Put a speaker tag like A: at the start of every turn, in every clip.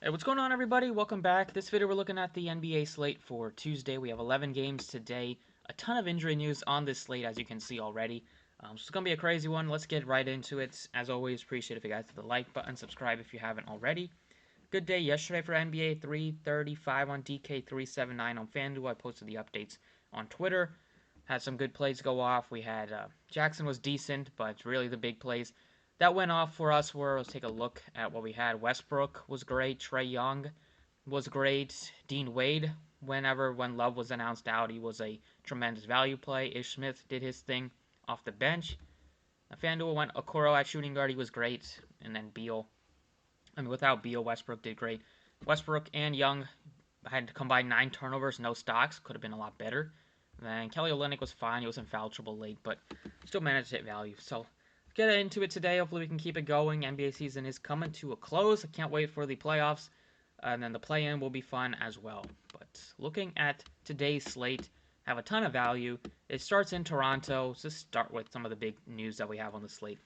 A: Hey, what's going on, everybody? Welcome back. This video, we're looking at the NBA slate for Tuesday. We have 11 games today. A ton of injury news on this slate, as you can see already. So it's going to be a crazy one. Let's get right into it. As always, appreciate if you guys hit the like button, subscribe if you haven't already. Good day yesterday for NBA, 335 on DK, 379 on FanDuel. I posted the updates on Twitter. Had some good plays go off. We had Jackson was decent, but really the big plays that went off for us were, let's take a look at what we had. Westbrook was great. Trae Young was great. Dean Wade, when Love was announced out, he was a tremendous value play. Ish Smith did his thing off the bench. FanDuel went Okoro at shooting guard. He was great. And then Beal. Without Beal, Westbrook did great. Westbrook and Young had combined 9 turnovers, no stocks. Could have been a lot better. And then Kelly Olynyk was fine. He was in foul trouble late, but still managed to hit value. So let's get into it today. Hopefully we can keep it going. NBA season is coming to a close. I can't wait for the playoffs. And then the play-in will be fun as well. But looking at today's slate, have a ton of value. It starts in Toronto. Let's just start with some of the big news that we have on the slate.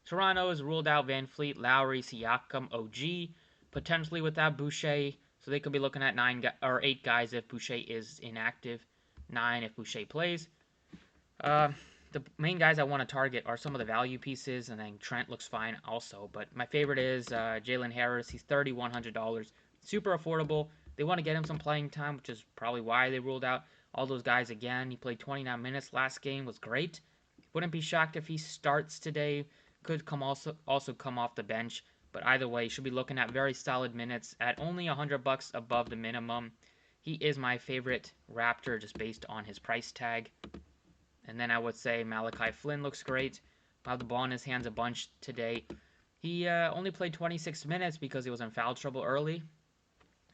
A: Toronto has ruled out Van Fleet, Lowry, Siakam, OG, potentially without Boucher. So they could be looking at 8 guys if Boucher is inactive, 9 if Boucher plays. Uh, the main guys I want to target are some of the value pieces, and then Trent looks fine also. But my favorite is Jalen Harris. He's $3,100, super affordable. They want to get him some playing time, which is probably why they ruled out all those guys again. He played 29 minutes last game, was great. Wouldn't be shocked if he starts today. Could come also come off the bench, but either way, should be looking at very solid minutes at only $100 above the minimum. He is my favorite Raptor just based on his price tag. And then I would say Malachi Flynn looks great. Had the ball in his hands a bunch today. He only played 26 minutes because he was in foul trouble early,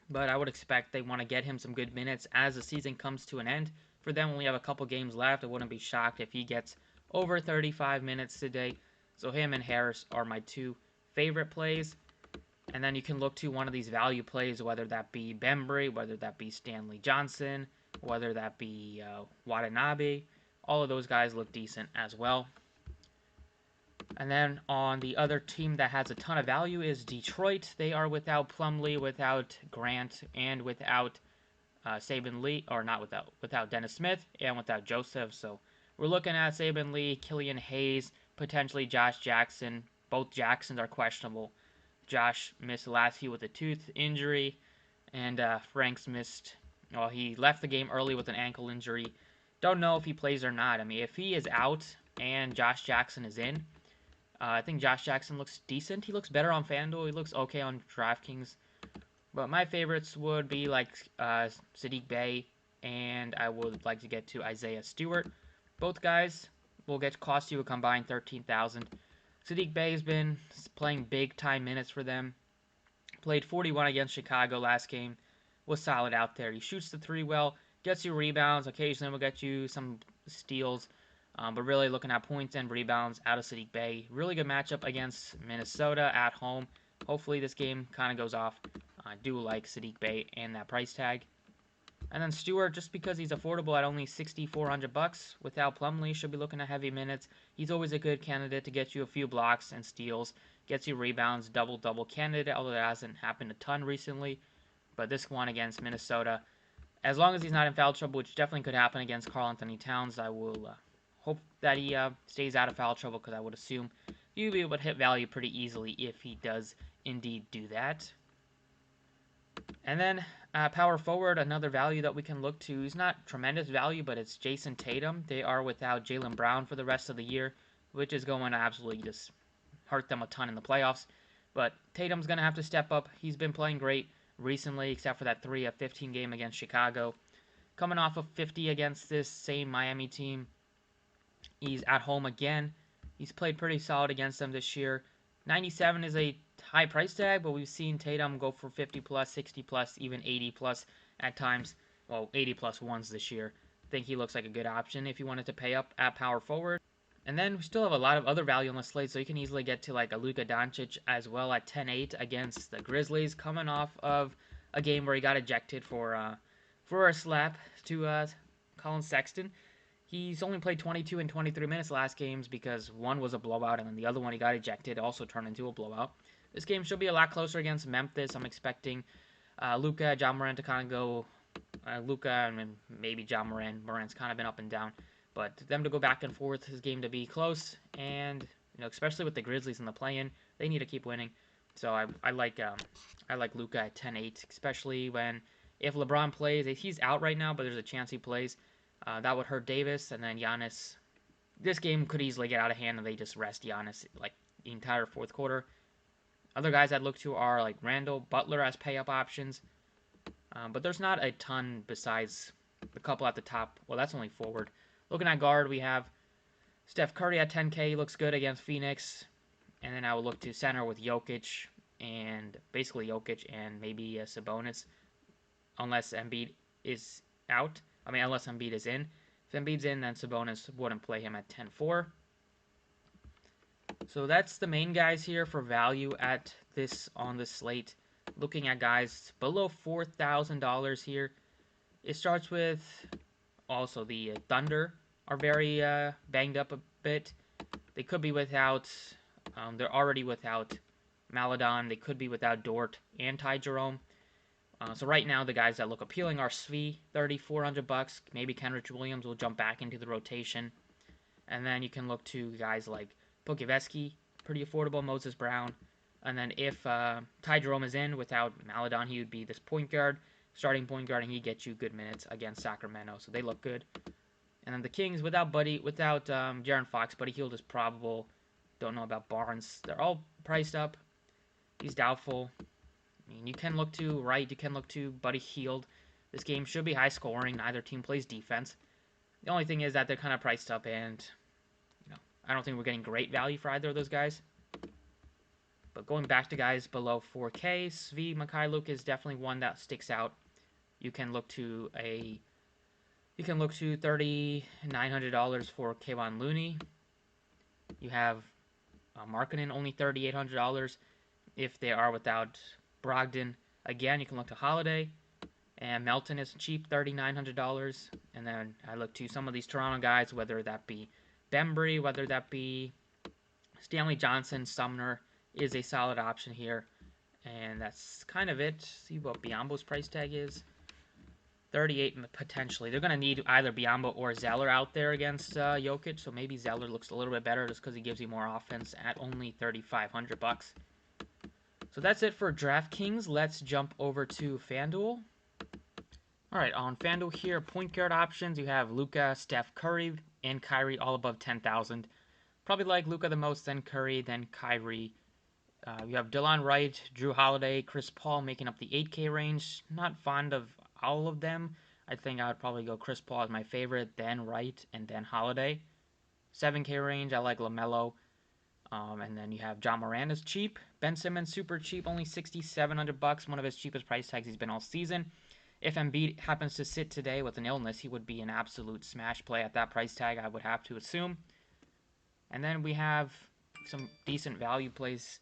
A: but I would expect they want to get him some good minutes as the season comes to an end. For them, when we have a couple games left, I wouldn't be shocked if he gets over 35 minutes today. So him and Harris are my 2 favorite plays. And then you can look to one of these value plays, whether that be Bembry, whether that be Stanley Johnson, whether that be Watanabe. All of those guys look decent as well. And then on the other team that has a ton of value is Detroit. They are without Plumlee, without Grant, and without Saban Lee, or not without Dennis Smith, and without Joseph. So we're looking at Saban Lee, Killian Hayes, potentially Josh Jackson. Both Jacksons are questionable. Josh missed last year with a tooth injury, and Franks missed. Well, he left the game early with an ankle injury. Don't know if he plays or not. If he is out and Josh Jackson is in, I think Josh Jackson looks decent. He looks better on FanDuel. He looks okay on DraftKings. But my favorites would be like Sadiq Bey, and I would like to get to Isaiah Stewart. Both guys will cost you a combined 13,000. Sadiq Bey has been playing big time minutes for them. Played 41 against Chicago last game. Was solid out there. He shoots the 3 well, gets you rebounds. Occasionally will get you some steals. But really looking at points and rebounds out of Sadiq Bey. Really good matchup against Minnesota at home. Hopefully this game kind of goes off. I do like Sadiq Bey and that price tag. And then Stewart, just because he's affordable at only $6,400 without Plumlee, should be looking at heavy minutes. He's always a good candidate to get you a few blocks and steals, gets you rebounds, double-double candidate, although that hasn't happened a ton recently. But this one against Minnesota, as long as he's not in foul trouble, which definitely could happen against Karl-Anthony Towns, I will hope that he stays out of foul trouble, because I would assume he'll be able to hit value pretty easily if he does indeed do that. And then power forward, another value that we can look to. He's not tremendous value, but it's Jason Tatum. They are without Jaylen Brown for the rest of the year, which is going to absolutely just hurt them a ton in the playoffs. But Tatum's going to have to step up. He's been playing great recently, except for that 3 of 15 game against Chicago. Coming off of 50 against this same Miami team. He's at home again. He's played pretty solid against them this year. 97 is a high price tag, but we've seen Tatum go for 50 plus, 60 plus, even 80 plus at times. Well, 80 plus ones this year. I think he looks like a good option if you wanted to pay up at power forward. And then we still have a lot of other value on the slate, so you can easily get to like a Luka Doncic as well at 10-8 against the Grizzlies, coming off of a game where he got ejected for a slap to Colin Sexton. He's only played 22 and 23 minutes last games because one was a blowout and then the other one he got ejected, also turned into a blowout. This game should be a lot closer against Memphis. I'm expecting Luka, John Moran to kind of go Luka and maybe John Moran. Moran's kind of been up and down, but them to go back and forth, his game to be close, and especially with the Grizzlies in the play-in, they need to keep winning. So I like Luka at 10-8, especially when if LeBron plays, he's out right now, but there's a chance he plays. That would hurt Davis, and then Giannis. This game could easily get out of hand, and they just rest Giannis like the entire fourth quarter. Other guys I'd look to are like Randall, Butler as pay-up options. But there's not a ton besides the couple at the top. Well, that's only forward. Looking at guard, we have Steph Curry at 10K. He looks good against Phoenix. And then I would look to center with Jokic and basically Jokic and maybe Sabonis. Unless Embiid is out. Unless Embiid is in. If Embiid's in, then Sabonis wouldn't play him at 10-4. So that's the main guys here for value on this slate. Looking at guys below $4,000 here. It starts with also the Thunder are very banged up a bit. They could be without, they're already without Maladon. They could be without Dort and Ty Jerome. So right now the guys that look appealing are Svi, $3,400. Maybe Kenrich Williams will jump back into the rotation. And then you can look to guys like Pokuševski, pretty affordable, Moses Brown. And then if Ty Jerome is in without Maladon, he would be this point guard, starting point guard, and he gets you good minutes against Sacramento. So they look good. And then the Kings without Jaren Fox, Buddy Hield is probable. Don't know about Barnes. They're all priced up. He's doubtful. You can look to Wright. You can look to Buddy Hield. This game should be high scoring. Neither team plays defense. The only thing is that they're kind of priced up, and I don't think we're getting great value for either of those guys. But going back to guys below 4K, Svi Mikhailuk is definitely one that sticks out. You can look to $3,900 for Kevon Looney. You have Markkanen only $3,800 if they are without Brogdon. Again, you can look to Holiday. And Melton is cheap, $3,900. And then I look to some of these Toronto guys, whether that be Bembry, whether that be Stanley Johnson, Sumner is a solid option here. And that's kind of it. See what Biyombo's price tag is. 38 potentially. They're going to need either Biyombo or Zeller out there against Jokic. So maybe Zeller looks a little bit better just because he gives you more offense at only $3,500. So that's it for DraftKings. Let's jump over to FanDuel. Alright, on FanDuel here, point guard options, you have Luka, Steph Curry, and Kyrie all above 10,000. Probably like Luka the most, then Curry, then Kyrie. You have Delon Wright, Drew Holiday, Chris Paul making up the 8K range. Not fond of all of them. I think I would probably go Chris Paul as my favorite, then Wright, and then Holiday. 7K range, I like LaMelo. And then you have John Moran is cheap. Ben Simmons super cheap, only $6,700. One of his cheapest price tags he's been all season. If Embiid happens to sit today with an illness, he would be an absolute smash play at that price tag, I would have to assume. And then we have some decent value plays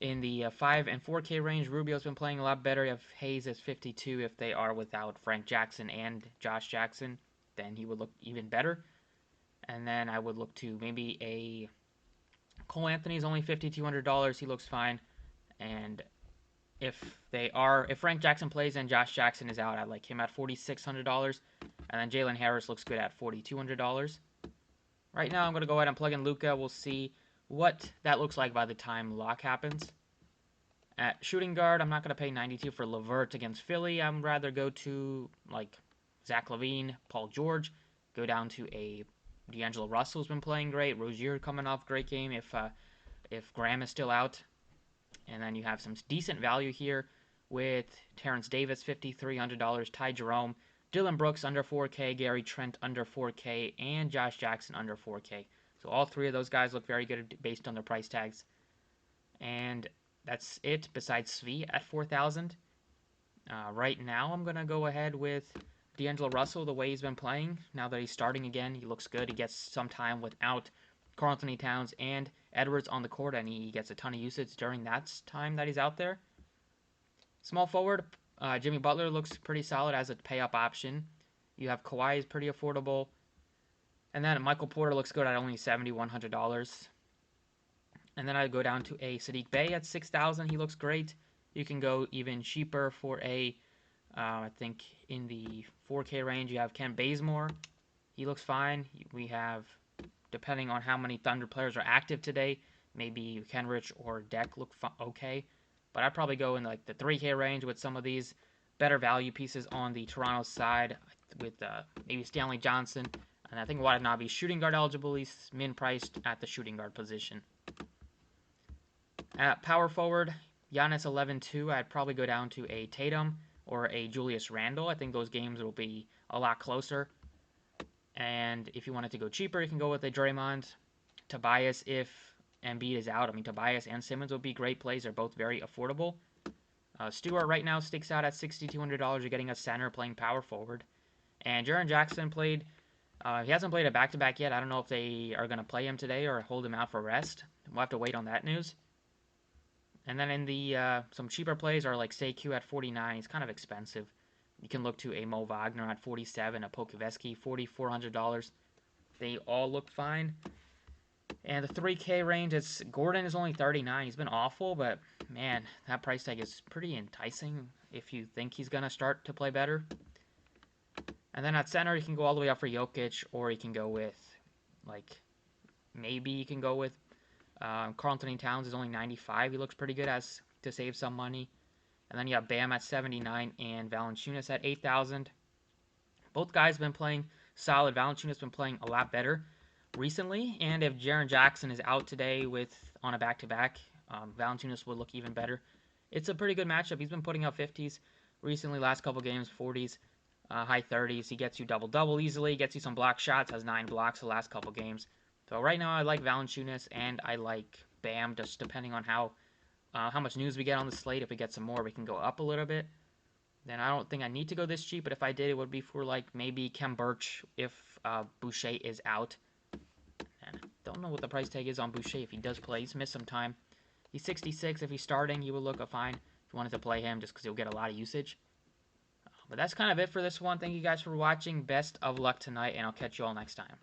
A: in the 5 and 4K range. Rubio's been playing a lot better. You have Hayes as 52. If they are without Frank Jackson and Josh Jackson, then he would look even better. And then I would look to maybe a Cole Anthony's only $5,200. He looks fine. And if Frank Jackson plays and Josh Jackson is out, I like him at $4,600. And then Jalen Harris looks good at $4,200. Right now, I'm going to go ahead and plug in Luka. We'll see what that looks like by the time lock happens. At shooting guard, I'm not going to pay $92 for LeVert against Philly. I'm rather go to like Zach LaVine, Paul George. Go down to a Deangelo Russell who's been playing great. Rozier coming off great game if Graham is still out. And then you have some decent value here with Terrence Davis, $5,300. Ty Jerome, Dylan Brooks under 4K, Gary Trent under 4K, and Josh Jackson under 4K. So all three of those guys look very good based on their price tags. And that's it besides Svi at 4,000. Right now I'm going to go ahead with Deangelo Russell, the way he's been playing. Now that he's starting again, he looks good. He gets some time without Karl-Anthony Towns and Edwards on the court, and he gets a ton of usage during that time that he's out there. Small forward, Jimmy Butler looks pretty solid as a pay-up option. You have Kawhi is pretty affordable. And then Michael Porter looks good at only $7,100. And then I go down to a Sadiq Bey at 6,000. He looks great. You can go even cheaper for a, I think in the 4K range, you have Ken Bazemore. He looks fine. We have, depending on how many Thunder players are active today, maybe Kenrich or Deck look okay. But I'd probably go in like the 3K range with some of these better value pieces on the Toronto side with maybe Stanley Johnson. And I think Watanabe shooting guard eligible. He's min priced at the shooting guard position. At power forward, Giannis 11-2. I'd probably go down to a Tatum or a Julius Randle. I think those games will be a lot closer. And if you wanted to go cheaper, you can go with a Draymond. Tobias if Embiid is out. I mean, Tobias and Simmons would be great plays. They're both very affordable. Stewart right now sticks out at $6,200. You're getting a center playing power forward. And Jaren Jackson played. He hasn't played a back-to-back yet. I don't know if they are going to play him today or hold him out for rest. We'll have to wait on that news. And then in the some cheaper plays are like Sekou at 49. He's kind of expensive. You can look to a Mo Wagner at 47, a Pokuveski $4,400. They all look fine. And the 3K range, it's Gordon is only 39. He's been awful, but man, that price tag is pretty enticing if you think he's gonna start to play better. And then at center, you can go all the way up for Jokic, or you can go with, like, maybe you can go with Karl Anthony Towns is only 95. He looks pretty good as to save some money. And then you have Bam at 79 and Valanciunas at 8,000. Both guys have been playing solid. Valanciunas has been playing a lot better recently. And if Jaren Jackson is out today on a back-to-back, Valanciunas would look even better. It's a pretty good matchup. He's been putting up 50s recently, last couple games, 40s, high 30s. He gets you double-double easily, gets you some block shots, has 9 blocks the last couple games. So right now I like Valanciunas and I like Bam, just depending on how much news we get on the slate. If we get some more, we can go up a little bit. Then I don't think I need to go this cheap, but if I did, it would be for like maybe Khem Birch if Boucher is out. And I don't know what the price tag is on Boucher if he does play. He's missed some time. He's 66. If he's starting, he will look fine. If you wanted to play him, just because he'll get a lot of usage. But that's kind of it for this one. Thank you guys for watching. Best of luck tonight, and I'll catch you all next time.